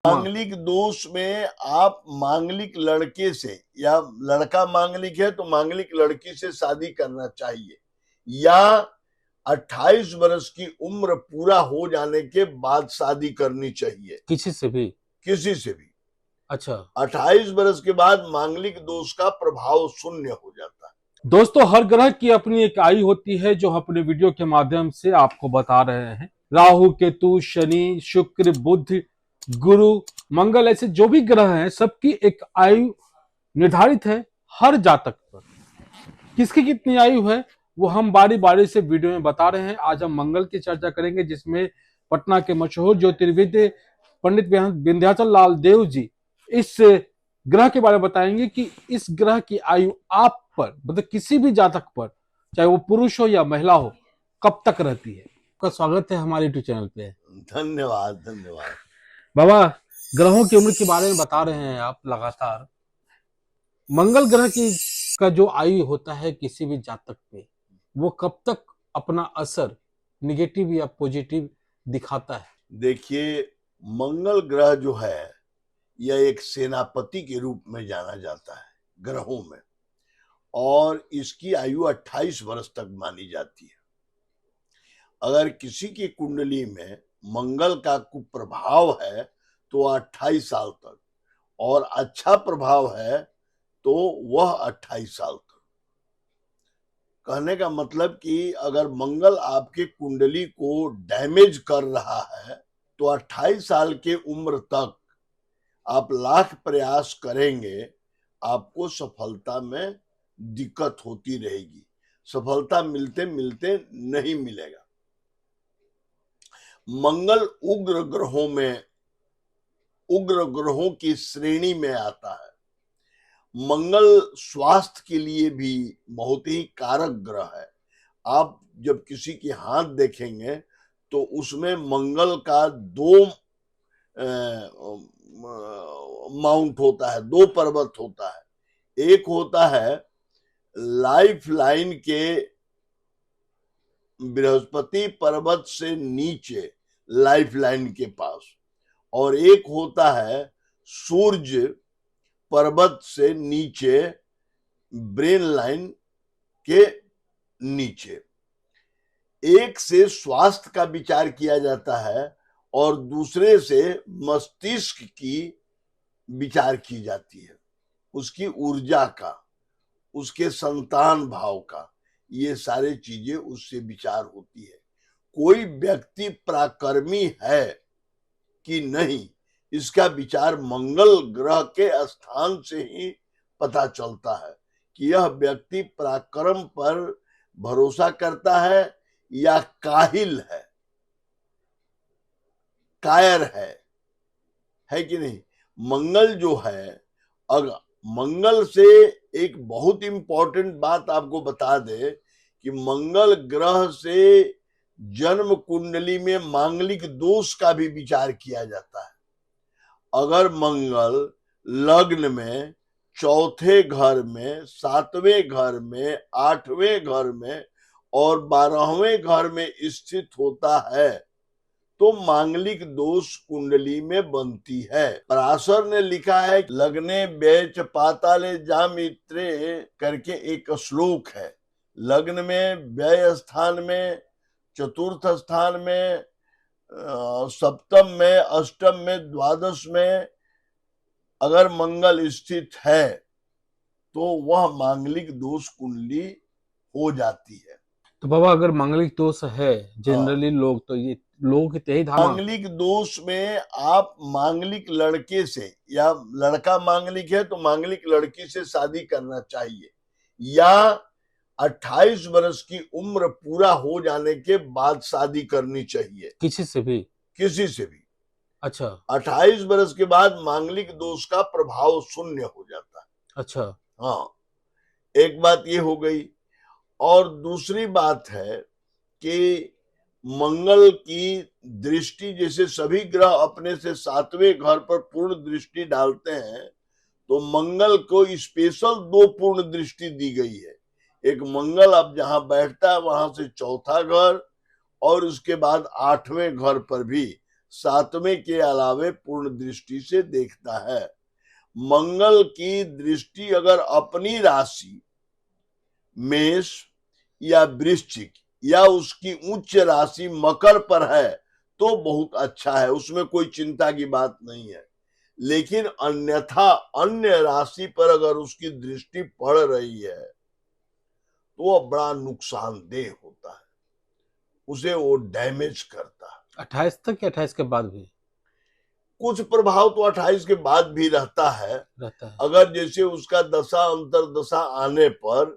मांगलिक दोष में आप मांगलिक लड़के से या लड़का मांगलिक है तो मांगलिक लड़की से शादी करना चाहिए, या 28 वर्ष की उम्र पूरा हो जाने के बाद शादी करनी चाहिए किसी से भी। किसी से भी। अच्छा 28 वर्ष के बाद मांगलिक दोष का प्रभाव शून्य हो जाता है। दोस्तों, हर ग्रह की अपनी एक आयु होती है जो अपने वीडियो के माध्यम से आपको बता रहे हैं। राहु, केतु, शनि, शुक्र, बुध, गुरु, मंगल, ऐसे जो भी ग्रह हैं सबकी एक आयु निर्धारित है हर जातक पर। किसकी कितनी आयु है वो हम बारी बारी से वीडियो में बता रहे हैं। आज हम मंगल की चर्चा करेंगे, जिसमें पटना के मशहूर ज्योतिर्विद पंडित विंध्याचल लाल देव जी इस ग्रह के बारे में बताएंगे कि इस ग्रह की आयु आप पर, मतलब किसी भी जातक पर, चाहे वो पुरुष हो या महिला हो, कब तक रहती है। आपका स्वागत है हमारे यूट्यूब चैनल पे। धन्यवाद धन्यवाद। बाबा, ग्रहों की उम्र के बारे में बता रहे हैं आप लगातार। मंगल ग्रह की का जो आयु होता है किसी भी जातक पे, वो कब तक अपना असर निगेटिव या पॉजिटिव दिखाता है। देखिए, मंगल ग्रह जो है यह एक सेनापति के रूप में जाना जाता है ग्रहों में, और इसकी आयु 28 वर्ष तक मानी जाती है। अगर किसी की कुंडली में मंगल का कुप्रभाव है तो 28 साल तक, और अच्छा प्रभाव है तो वह 28 साल तक। कहने का मतलब कि अगर मंगल आपके कुंडली को डैमेज कर रहा है तो 28 साल के उम्र तक आप लाख प्रयास करेंगे, आपको सफलता में दिक्कत होती रहेगी, सफलता मिलते मिलते नहीं मिलेगा। मंगल उग्र ग्रहों की श्रेणी में आता है। मंगल स्वास्थ्य के लिए भी बहुत ही कारक ग्रह है। आप जब किसी के हाथ देखेंगे तो उसमें मंगल का दो माउंट होता है, दो पर्वत होता है। एक होता है लाइफ लाइन के बृहस्पति पर्वत से नीचे लाइफ लाइन के पास, और एक होता है सूर्य पर्वत से नीचे ब्रेन लाइन के नीचे। एक से स्वास्थ्य का विचार किया जाता है और दूसरे से मस्तिष्क की विचार की जाती है, उसकी ऊर्जा का, उसके संतान भाव का, ये सारे चीजें उससे विचार होती है। कोई व्यक्ति पराक्रमी है कि नहीं, इसका विचार मंगल ग्रह के स्थान से ही पता चलता है कि यह व्यक्ति पराक्रम पर भरोसा करता है या काहिल है, कायर है कि नहीं। मंगल जो है, अगर मंगल से एक बहुत इंपॉर्टेंट बात आपको बता दे कि मंगल ग्रह से जन्म कुंडली में मांगलिक दोष का भी विचार किया जाता है। अगर मंगल लग्न में, चौथे घर में, 7वें घर में, 8वें घर में और 12वें घर में स्थित होता है तो मांगलिक दोष कुंडली में बनती है। पराशर ने लिखा है, लग्ने व्यय पाताले जामित्रे करके एक श्लोक है। लग्न में, व्यय स्थान में, चतुर्थ स्थान में, सप्तम में, अष्टम में, द्वादश में अगर मंगल स्थित है तो वह मांगलिक दोष कुंडली हो जाती है। तो बाबा, अगर मांगलिक दोष है, जनरली लोग तो ये लोग यही धारणा, मांगलिक दोष में आप मांगलिक लड़के से या लड़का मांगलिक है तो मांगलिक लड़की से शादी करना चाहिए, या 28 वर्ष की उम्र पूरा हो जाने के बाद शादी करनी चाहिए किसी से भी। अच्छा, 28 वर्ष के बाद मांगलिक दोष का प्रभाव शून्य हो जाता है। अच्छा, हाँ, एक बात ये हो गई। और दूसरी बात है कि मंगल की दृष्टि, जैसे सभी ग्रह अपने से 7वें घर पर पूर्ण दृष्टि डालते हैं, तो मंगल को स्पेशल 2 पूर्ण दृष्टि दी गई है। एक मंगल अब जहां बैठता है वहां से चौथा घर, और उसके बाद 8वें घर पर भी सातवें के अलावे पूर्ण दृष्टि से देखता है। मंगल की दृष्टि अगर अपनी राशि मेष या वृश्चिक या उसकी उच्च राशि मकर पर है तो बहुत अच्छा है, उसमें कोई चिंता की बात नहीं है। लेकिन अन्यथा अन्य राशि पर अगर उसकी दृष्टि पड़ रही है तो वह बड़ा नुकसानदेह होता है, उसे वो डैमेज करता है। 28 तक या 28 के बाद भी कुछ प्रभाव तो 28 के बाद भी रहता है। रहता है? अगर जैसे उसका दशा अंतरदशा आने पर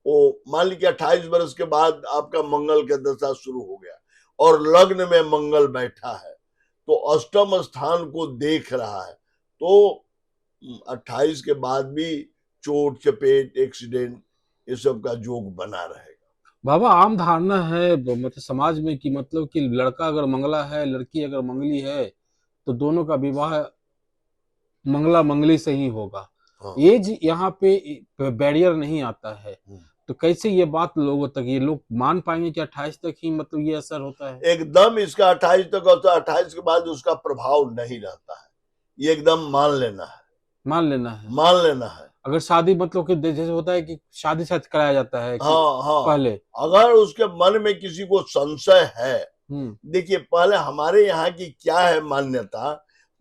वो मान लीजिए 28 वर्ष के बाद आपका मंगल का दशा शुरू हो गया और लग्न में मंगल बैठा है तो अष्टम स्थान को देख रहा है तो 28 के बाद भी चोट चपेट एक्सीडेंट ये सब का योग बना रहेगा। बाबा आम धारणा है मतलब समाज में कि मतलब कि लड़का अगर मंगला है, लड़की अगर मंगली है, तो दोनों का विवाह मंगला मंगली से ही होगा। हाँ। एज यहाँ पे बैरियर नहीं आता है, हम्म। तो कैसे ये बात लोगों तक, ये लोग मान पाएंगे कि 28 तक ही मतलब ये असर होता है? एकदम इसका 28 तक होता है, 28 के बाद उसका प्रभाव नहीं रहता है, ये एकदम मान लेना है, मान लेना है। मान लेना है। अगर शादी मतलब कि जैसे होता है कि शादी साथ कराया जाता है कि हाँ हाँ, पहले अगर उसके मन में किसी को संशय है, देखिए पहले हमारे यहाँ की क्या है मान्यता,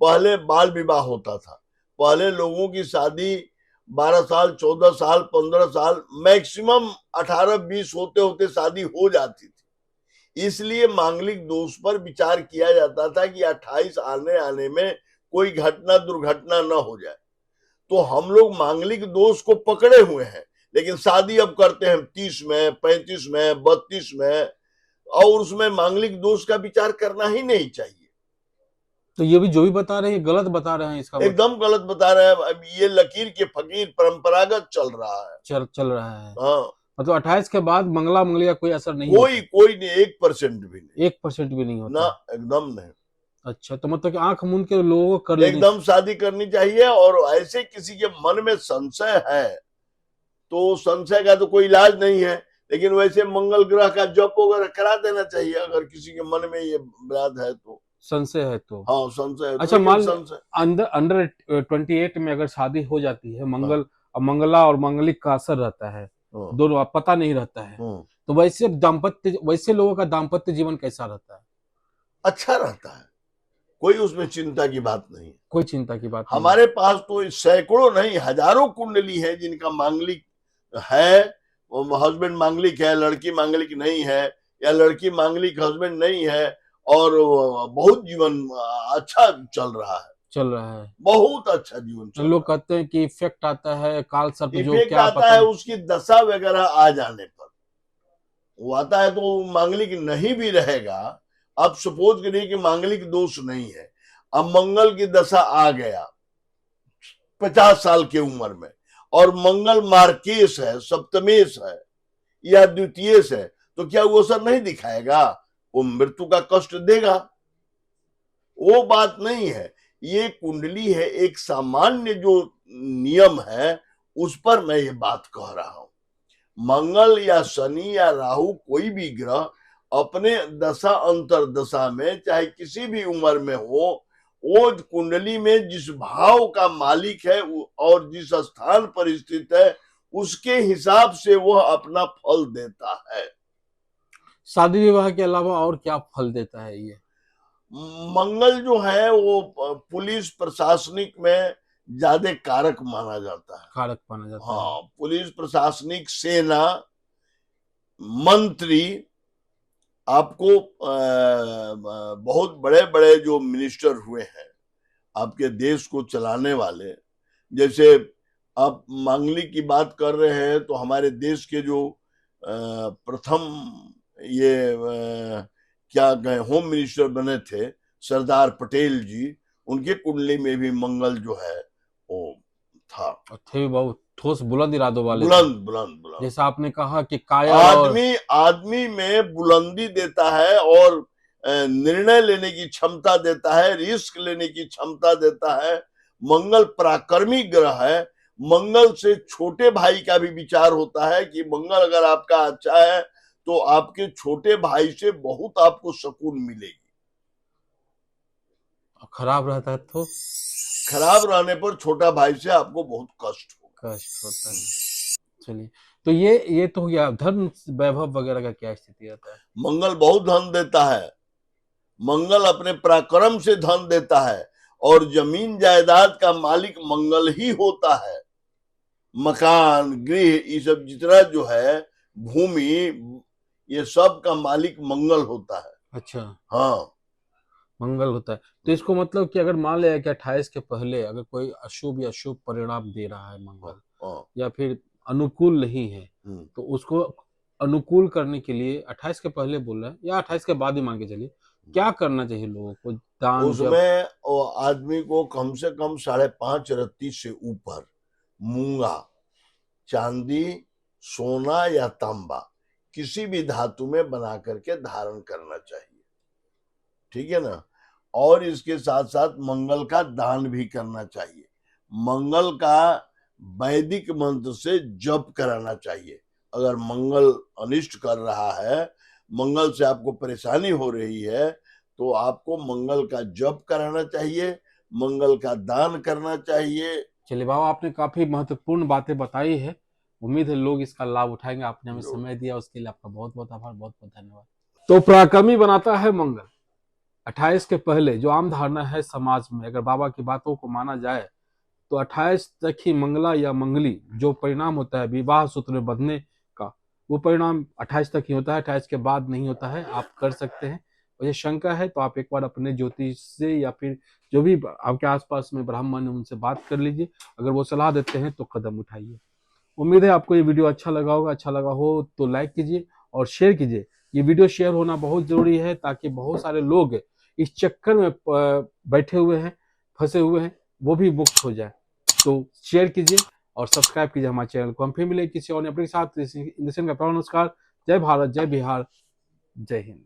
पहले बाल विवाह होता था, पहले लोगों की शादी 12 साल 14 साल 15 साल मैक्सिमम 18-20 होते होते शादी हो जाती थी। इसलिए मांगलिक दोष पर विचार किया जाता था कि 28 आने में कोई घटना दुर्घटना न हो जाए। तो हम लोग मांगलिक दोष को पकड़े हुए हैं, लेकिन शादी अब करते हैं 30 में 35 में 32 में, और उसमें मांगलिक दोष का विचार करना ही नहीं चाहिए। तो ये भी जो भी बता रहे हैं गलत बता रहे हैं, इसका एकदम गलत बता रहे हैं। अब ये लकीर के फकीर परंपरागत चल रहा है। चल रहा है। हाँ, मतलब 28 के बाद मंगला मंगली का कोई असर नहीं कोई नहीं, 1% भी नहीं, 1% भी नहीं होता ना, एकदम नहीं। अच्छा, तो मतलब कि आंख मूंद के लोगों को कर लेनी एकदम शादी करनी चाहिए। और ऐसे किसी के मन में संशय है तो संशय का तो कोई इलाज नहीं है, लेकिन वैसे मंगल ग्रह का जप वगैरह करा देना चाहिए अगर किसी के मन में ये बात है तो, संशय है तो। हाँ संशय है तो। अच्छा, मान संशय अंडर 28 में अगर शादी हो जाती है, हाँ। मंगला और मंगलिक का असर रहता है, हाँ। दोनों पता नहीं रहता है, तो वैसे लोगों का दाम्पत्य जीवन कैसा रहता है? अच्छा रहता है, कोई उसमें चिंता की बात नहीं, कोई चिंता की बात नहीं। हमारे पास तो सैकड़ों नहीं हजारों कुंडली है जिनका मांगलिक है, हस्बैंड मांगलिक है, लड़की मांगलिक नहीं है, या लड़की मांगलिक हस्बैंड नहीं है, और बहुत जीवन अच्छा चल रहा है, बहुत अच्छा जीवन चल लोग कहते हैं कि इफेक्ट आता है काल सर्प जो इफेक्ट क्या आता पता है उसकी दशा वगैरह आ जाने पर वो आता है, तो मांगलिक नहीं भी रहेगा। अब सपोज करिए कि मांगलिक दोष नहीं है, अब मंगल की दशा आ गया 50 साल की उम्र में, और मंगल मार्केश है, सप्तमेश है या द्वितीयेश है, तो क्या वो असर नहीं दिखाएगा? वो मृत्यु का कष्ट देगा, वो बात नहीं है। ये कुंडली है, एक सामान्य जो नियम है उस पर मैं ये बात कह रहा हूं। मंगल या शनि या राहु कोई भी ग्रह अपने दशा अंतरदशा में चाहे किसी भी उम्र में हो, वो कुंडली में जिस भाव का मालिक है और जिस स्थान पर स्थित है उसके हिसाब से वह अपना फल देता है। शादी विवाह के अलावा और क्या फल देता है ये? मंगल जो है वो पुलिस प्रशासनिक में ज्यादा कारक माना जाता है। कारक माना जाता है। हाँ, पुलिस प्रशासनिक, सेना, मंत्री, आपको बहुत बड़े बड़े जो मिनिस्टर हुए हैं आपके देश को चलाने वाले, जैसे आप मांगलिक की बात कर रहे हैं तो हमारे देश के जो प्रथम ये क्या कहें होम मिनिस्टर बने थे सरदार पटेल जी, उनके कुंडली में भी मंगल जो है वो था। थे बहुत ठोस बुलंद इरादों वाले, बुलंद जैसा आपने कहा कि काया आदमी में बुलंदी देता है और निर्णय लेने की क्षमता देता है, रिस्क लेने की क्षमता देता है। मंगल पराक्रमी ग्रह है। मंगल से छोटे भाई का भी विचार होता है कि मंगल अगर आपका अच्छा है तो आपके छोटे भाई से बहुत आपको सुकून मिलेगी। खराब रहता है तो खराब रहने पर छोटा भाई से आपको बहुत कष्ट होगा। कष्ट होता है। चलिए, तो ये तो हो गया। धन वैभव वगैरह का क्या स्थिति रहता है? मंगल बहुत धन देता है। मंगल अपने पराक्रम से धन देता है और जमीन जायदाद का मालिक मंगल ही होता है। मकान, गृह, ये सब जितना जो है, भूमि, ये सब का मालिक मंगल होता है। अच्छा, हाँ, मंगल होता है। तो इसको मतलब कि अगर मान लिया कि 28 के पहले अगर कोई अशुभ या शुभ परिणाम दे रहा है मंगल, हाँ, या फिर अनुकूल नहीं है, तो उसको अनुकूल करने के लिए 28 के पहले बोल रहे हैं या 28 के बाद ही मान के चलिए, क्या करना चाहिए लोगों को? दान जब उसमें वो आदमी को कम से कम 5.5 रत्ती से ऊपर मूंगा, चांदी, सोना या तांबा किसी भी धातु में बना करके धारण करना चाहिए। ठीक है ना। और इसके साथ साथ मंगल का दान भी करना चाहिए। मंगल का वैदिक मंत्र से जप कराना चाहिए। अगर मंगल अनिष्ट कर रहा है, मंगल से आपको परेशानी हो रही है, तो आपको मंगल का जप कराना चाहिए, मंगल का दान करना चाहिए। चलिए बाबा, आपने काफी महत्वपूर्ण बातें बताई है। उम्मीद है लोग इसका लाभ उठाएंगे। आपने हमें समय दिया, उसके लिए आपका बहुत बहुत आभार, बहुत बहुत धन्यवाद। तो पराक्रमी बनाता है मंगल। 28 के पहले जो आम धारणा है समाज में, अगर बाबा की बातों को माना जाए तो 28 तक ही मंगला या मंगली जो परिणाम होता है विवाह सूत्र में बंधने का, वो परिणाम 28 तक ही होता है। 28 के बाद नहीं होता है। आप कर सकते हैं। और ये शंका है तो आप एक बार अपने ज्योतिष से या फिर जो भी आपके आसपास में ब्राह्मण है उनसे बात कर लीजिए। अगर वो सलाह देते हैं तो कदम उठाइए। उम्मीद है आपको ये वीडियो अच्छा लगा होगा। अच्छा लगा हो तो लाइक कीजिए और शेयर कीजिए। ये वीडियो शेयर होना बहुत जरूरी है ताकि बहुत सारे लोग इस चक्कर में बैठे हुए हैं, फंसे हुए हैं, वो भी मुक्त हो जाए। तो शेयर कीजिए और सब्सक्राइब कीजिए हमारे चैनल को। हम फिर मिले किसी और अपने साथ। का नमस्कार। जय भारत, जय बिहार, जय हिंद।